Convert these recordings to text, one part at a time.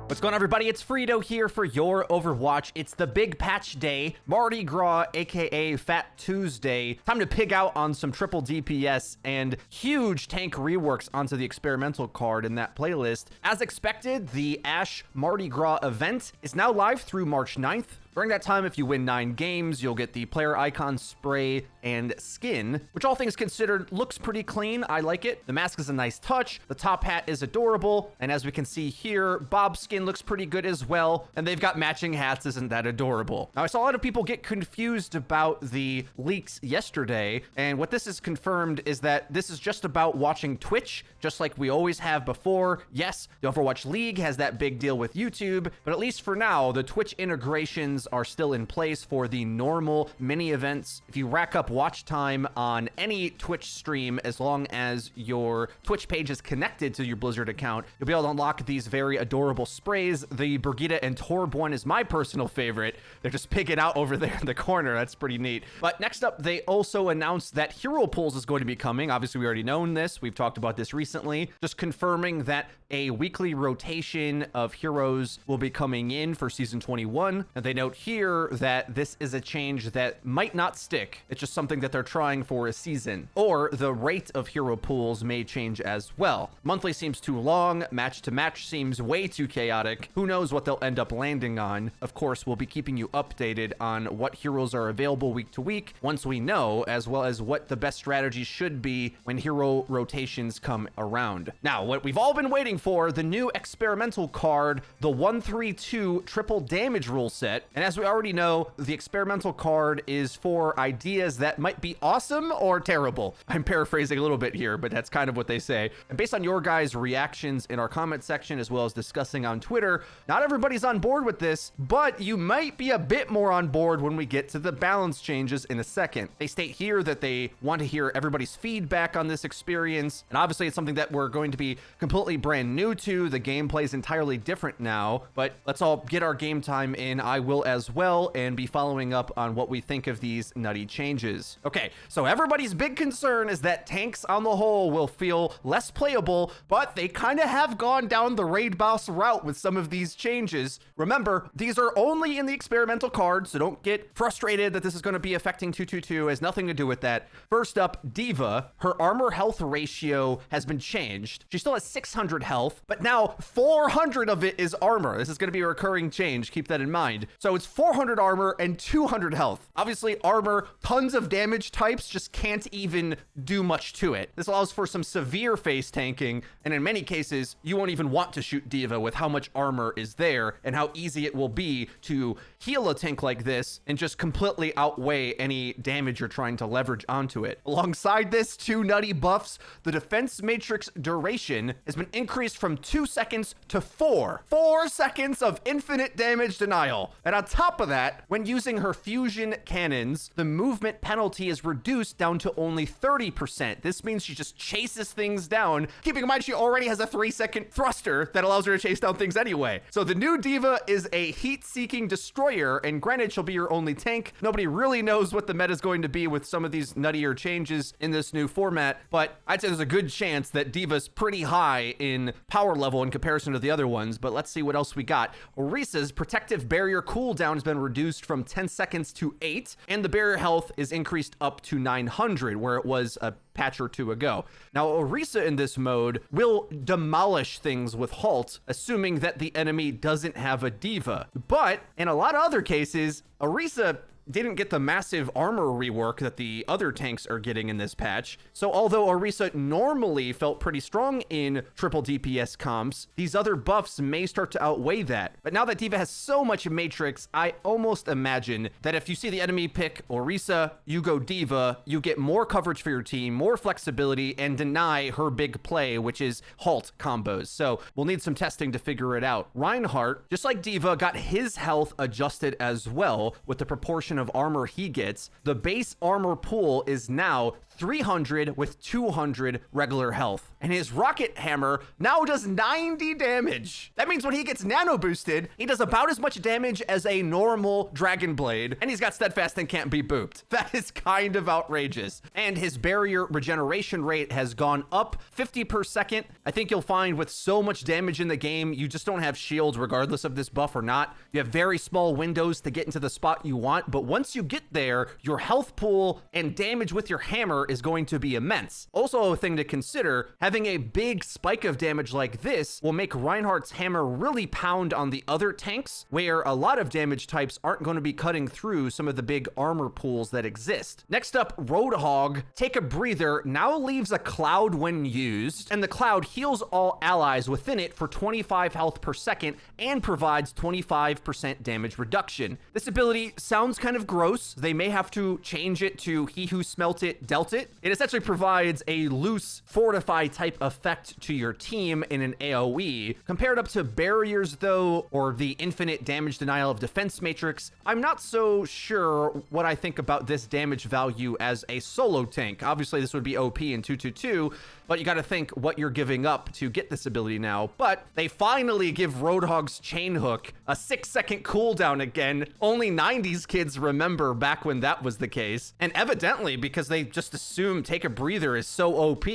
What's going on, everybody? It's Frito here for your Overwatch. It's the big patch day, Mardi Gras, aka Fat Tuesday. Time to pig out on some triple DPS and huge tank reworks onto the experimental card in that playlist. As expected, the Ash Mardi Gras event is now live through March 9th. During that time, if you win 9 games, you'll get the player icon spray and skin, which all things considered looks pretty clean. I like it. The mask is a nice touch. The top hat is adorable. And as we can see here, Bob's skin looks pretty good as well. And they've got matching hats. Isn't that adorable? Now, I saw a lot of people get confused about the leaks yesterday. And what this is confirmed is that this is just about watching Twitch, just like we always have before. Yes, the Overwatch League has that big deal with YouTube, but at least for now, the Twitch integrations are still in place for the normal mini events. If you rack up watch time on any Twitch stream, as long as your Twitch page is connected to your Blizzard account, you'll be able to unlock these very adorable sprays. The Brigitte and Torb one is my personal favorite. They're just picking out over there in the corner. That's pretty neat. But next up, they also announced that Hero Pools is going to be coming. Obviously, we already known this. We've talked about this recently. Just confirming that a weekly rotation of heroes will be coming in for Season 21. And they note here that this is a change that might not stick. It's just something that they're trying for a season. Or the rate of hero pools may change as well. Monthly seems too long. Match to match seems way too chaotic. Who knows what they'll end up landing on? Of course, we'll be keeping you updated on what heroes are available week to week once we know, as well as what the best strategy should be when hero rotations come around. Now, what we've all been waiting for, the new experimental card, the 132 triple damage rule set. And as we already know, the experimental card is for ideas that might be awesome or terrible. I'm paraphrasing a little bit here, but that's kind of what they say. And based on your guys' reactions in our comment section, as well as discussing on Twitter, not everybody's on board with this, but you might be a bit more on board when we get to the balance changes in a second. They state here that they want to hear everybody's feedback on this experience, and obviously it's something that we're going to be completely brand new to. The gameplay is entirely different now, but let's all get our game time in. I will as well, and be following up on what we think of these nutty changes. Okay, so everybody's big concern is that tanks on the whole will feel less playable, but they kind of have gone down the raid boss route with some of these changes. Remember, these are only in the experimental card, so don't get frustrated that this is going to be affecting 222. It has nothing to do with that. First up, D.Va. Her armor health ratio has been changed. She still has 600 health, but now 400 of it is armor. This is going to be a recurring change. Keep that in mind. So it's 400 armor and 200 health. Obviously, armor, tons of damage types, just can't even do much to it. This allows for some severe face tanking, and in many cases, you won't even want to shoot D.Va with how much armor is there and how easy it will be to heal a tank like this and just completely outweigh any damage you're trying to leverage onto it. Alongside this, 2 nutty buffs. The defense matrix duration has been increased from 2 seconds to 4. 4 seconds of infinite damage denial. And on top of that, when using her fusion cannons, the movement penalty is reduced down to only 30%. This means she just chases things down, keeping in mind she already has a 3-second thruster that allows her to chase down things anyway. So the new D.Va is a heat-seeking destroyer, and granted, she'll be your only tank. Nobody really knows what the meta is going to be with some of these nuttier changes in this new format, but I'd say there's a good chance that D.Va's pretty high in power level in comparison to the other ones. But let's see what else we got. Orisa's protective barrier cooldown has been reduced from 10 seconds to 8, and the barrier health is increased up to 900, where it was a patch or 2 ago. Now, Orisa in this mode will demolish things with Halt, assuming that the enemy doesn't have a D.Va. But in a lot of other cases, Orisa didn't get the massive armor rework that the other tanks are getting in this patch. So although Orisa normally felt pretty strong in triple DPS comps, these other buffs may start to outweigh that. But now that D.Va has so much matrix, I almost imagine that if you see the enemy pick Orisa, you go D.Va, you get more coverage for your team, more flexibility, and deny her big play, which is Halt combos. So we'll need some testing to figure it out. Reinhardt, just like D.Va, got his health adjusted as well, with the proportion combination of armor he gets, the base armor pool is now 300 with 200 regular health. And his rocket hammer now does 90 damage. That means when he gets nano boosted, he does about as much damage as a normal dragon blade, and he's got steadfast and can't be booped. That is kind of outrageous. And his barrier regeneration rate has gone up 50 per second. I think you'll find with so much damage in the game, you just don't have shields regardless of this buff or not. You have very small windows to get into the spot you want, but once you get there, your health pool and damage with your hammer is going to be immense. Also, a thing to consider, having a big spike of damage like this will make Reinhardt's hammer really pound on the other tanks, where a lot of damage types aren't going to be cutting through some of the big armor pools that exist. Next up, Roadhog. Take a breather now leaves a cloud when used, and the cloud heals all allies within it for 25 health per second and provides 25% damage reduction. This ability sounds kind of gross. They may have to change it to he who smelt it dealt it. It essentially provides a loose fortify type effect to your team in an AoE. Compared up to barriers though, or the infinite damage denial of defense matrix, I'm not so sure what I think about this damage value as a solo tank. Obviously this would be OP in 222, but you got to think what you're giving up to get this ability now. But they finally give Roadhog's chain hook a 6-second cooldown again. Only 90s kids remember back when that was the case. And evidently, because they just assume take a breather is so OP,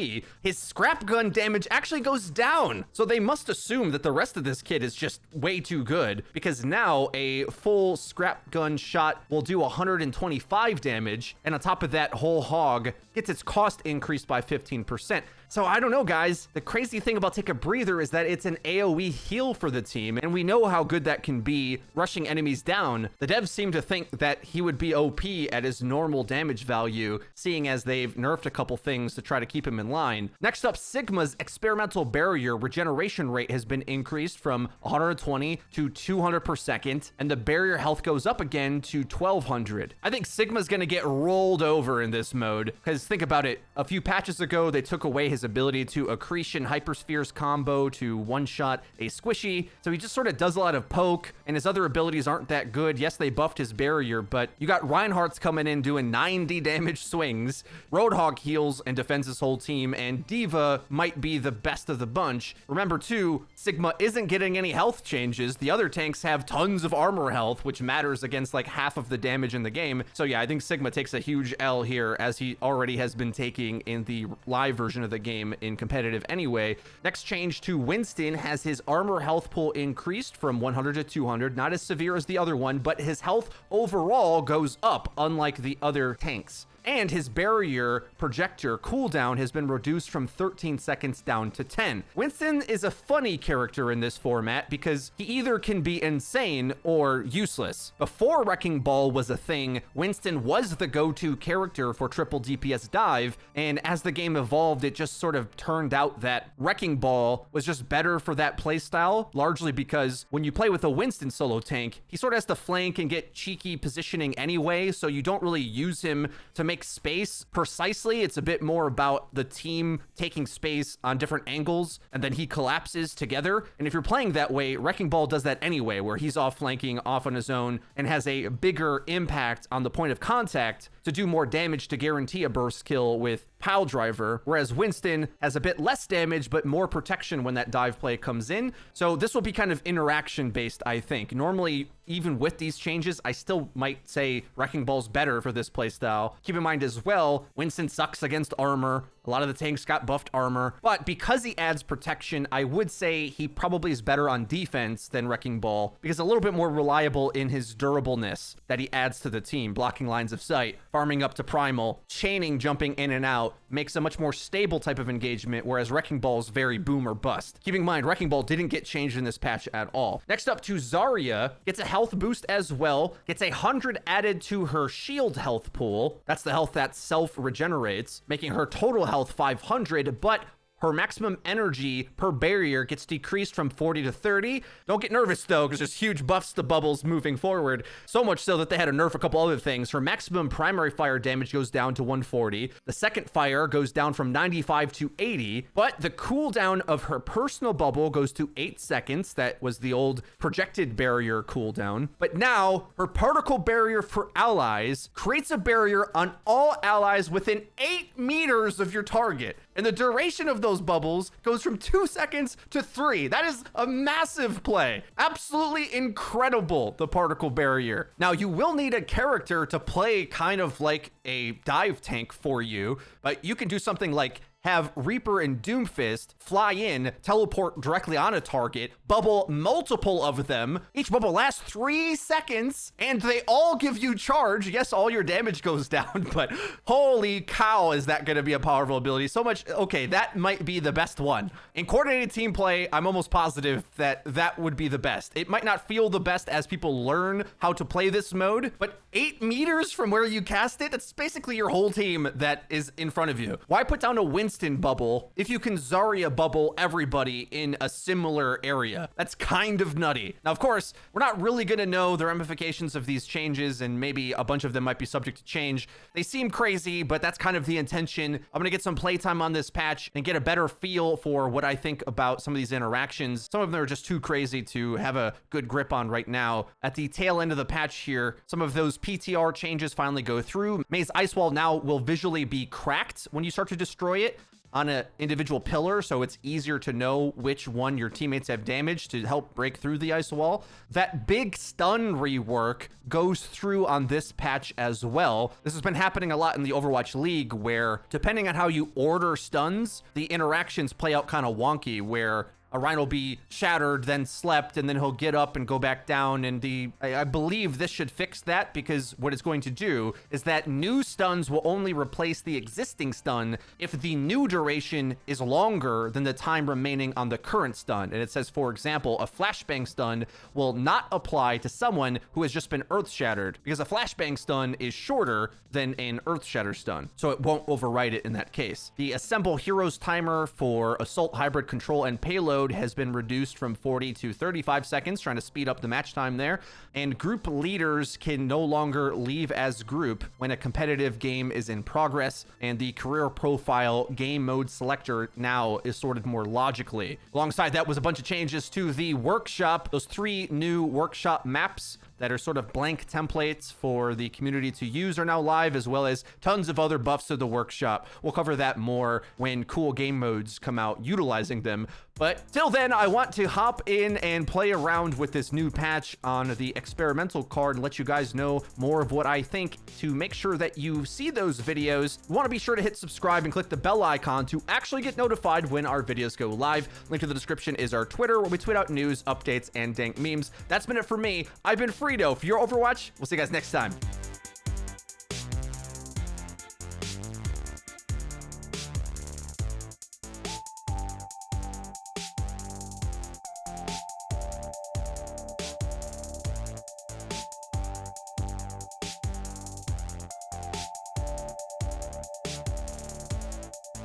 his scrap gun damage actually goes down. So they must assume that the rest of this kit is just way too good, because now a full scrap gun shot will do 125 damage. And on top of that, whole hog gets its cost increased by 15%. So I don't know, guys. The crazy thing about Take a Breather is that it's an AoE heal for the team, and we know how good that can be rushing enemies down. The devs seem to think that he would be OP at his normal damage value, seeing as they've nerfed a couple things to try to keep him in line. Next up, Sigma's experimental barrier regeneration rate has been increased from 120 to 200 per second, and the barrier health goes up again to 1200. I think Sigma's gonna get rolled over in this mode, because think about it. A few patches ago, they took away his ability to accretion hyperspheres combo to one-shot a squishy, so he just sort of does a lot of poke, and his other abilities aren't that good. Yes, they buffed his barrier, but you got Reinhardt's coming in doing 90 damage swings, Roadhog heals and defends his whole team, and Diva might be the best of the bunch. Remember too, Sigma isn't getting any health changes. The other tanks have tons of armor health, which matters against like half of the damage in the game. So yeah, I think Sigma takes a huge L here, as he already has been taking in the live version of the game in competitive anyway. Next change to Winston has his armor health pool increased from 100 to 200, not as severe as the other one, but his health overall goes up, unlike the other tanks. And his barrier projector cooldown has been reduced from 13 seconds down to 10. Winston is a funny character in this format because he either can be insane or useless. Before Wrecking Ball was a thing, Winston was the go-to character for triple DPS dive, and as the game evolved, it just sort of turned out that Wrecking Ball was just better for that playstyle, largely because when you play with a Winston solo tank, he sort of has to flank and get cheeky positioning anyway, so you don't really use him to make space precisely. It's a bit more about the team taking space on different angles, and then he collapses together. And if you're playing that way, Wrecking Ball does that anyway, where he's off flanking off on his own and has a bigger impact on the point of contact to do more damage to guarantee a burst kill with Pile Driver, whereas Winston has a bit less damage but more protection when that dive play comes in. So this will be kind of interaction based, I think. Normally, even with these changes, I still might say Wrecking Ball's better for this playstyle. Keep in mind as well, Winston sucks against armor. A lot of the tanks got buffed armor, but because he adds protection, I would say he probably is better on defense than Wrecking Ball, because a little bit more reliable in his durableness that he adds to the team, blocking lines of sight, farming up to primal, chaining, jumping in and out, makes a much more stable type of engagement, whereas Wrecking Ball is very boom or bust. Keep in mind, Wrecking Ball didn't get changed in this patch at all. Next up to Zarya, gets a health boost as well, gets 100 added to her shield health pool. That's the health that self-regenerates, making her total health 500, but her maximum energy per barrier gets decreased from 40 to 30. Don't get nervous though, because there's huge buffs to bubbles moving forward. So much so that they had to nerf a couple other things. Her maximum primary fire damage goes down to 140. The second fire goes down from 95 to 80, but the cooldown of her personal bubble goes to 8 seconds. That was the old projected barrier cooldown. But now her particle barrier for allies creates a barrier on all allies within 8 meters of your target. And the duration of those bubbles goes from 2 seconds to 3. That is a massive play. Absolutely incredible, the particle barrier. Now, you will need a character to play kind of like a dive tank for you, but you can do something like have Reaper and Doomfist fly in, teleport directly on a target, bubble multiple of them. Each bubble lasts 3 seconds, and they all give you charge. Yes, all your damage goes down, but holy cow, is that going to be a powerful ability. So much. Okay, that might be the best one. In coordinated team play, I'm almost positive that that would be the best. It might not feel the best as people learn how to play this mode, but 8 meters from where you cast it, that's basically your whole team that is in front of you. Why put down a Winston bubble if you can Zarya bubble everybody in a similar area? That's kind of nutty. Now, of course, we're not really going to know the ramifications of these changes, and maybe a bunch of them might be subject to change. They seem crazy, but that's kind of the intention. I'm going to get some playtime on this patch and get a better feel for what I think about some of these interactions. Some of them are just too crazy to have a good grip on right now. At the tail end of the patch here, some of those PTR changes finally go through. Maze Ice Wall now will visually be cracked when you start to destroy it on an individual pillar, so it's easier to know which one your teammates have damaged to help break through the ice wall. That big stun rework goes through on this patch as well. This has been happening a lot in the Overwatch League, where depending on how you order stuns, the interactions play out kind of wonky, where a Rein will be shattered, then slept, and then he'll get up and go back down. And I believe this should fix that, because what it's going to do is that new stuns will only replace the existing stun if the new duration is longer than the time remaining on the current stun. And it says, for example, a flashbang stun will not apply to someone who has just been earth shattered, because a flashbang stun is shorter than an earth shatter stun, so it won't override it in that case. The assemble heroes timer for assault, hybrid, control, and payload has been reduced from 40 to 35 seconds, trying to speed up the match time there. And group leaders can no longer leave as group when a competitive game is in progress, and the career profile game mode selector now is sorted more logically. Alongside that was a bunch of changes to the workshop. Those 3 new workshop maps that are sort of blank templates for the community to use are now live, as well as tons of other buffs to the workshop. We'll cover that more when cool game modes come out utilizing them. But till then, I want to hop in and play around with this new patch on the experimental card and let you guys know more of what I think. To make sure that you see those videos, you want to be sure to hit subscribe and click the bell icon to actually get notified when our videos go live. Link to the description is our Twitter, where we tweet out news, updates, and dank memes. That's been it for me. I've been Frito for your Overwatch. We'll see you guys next time.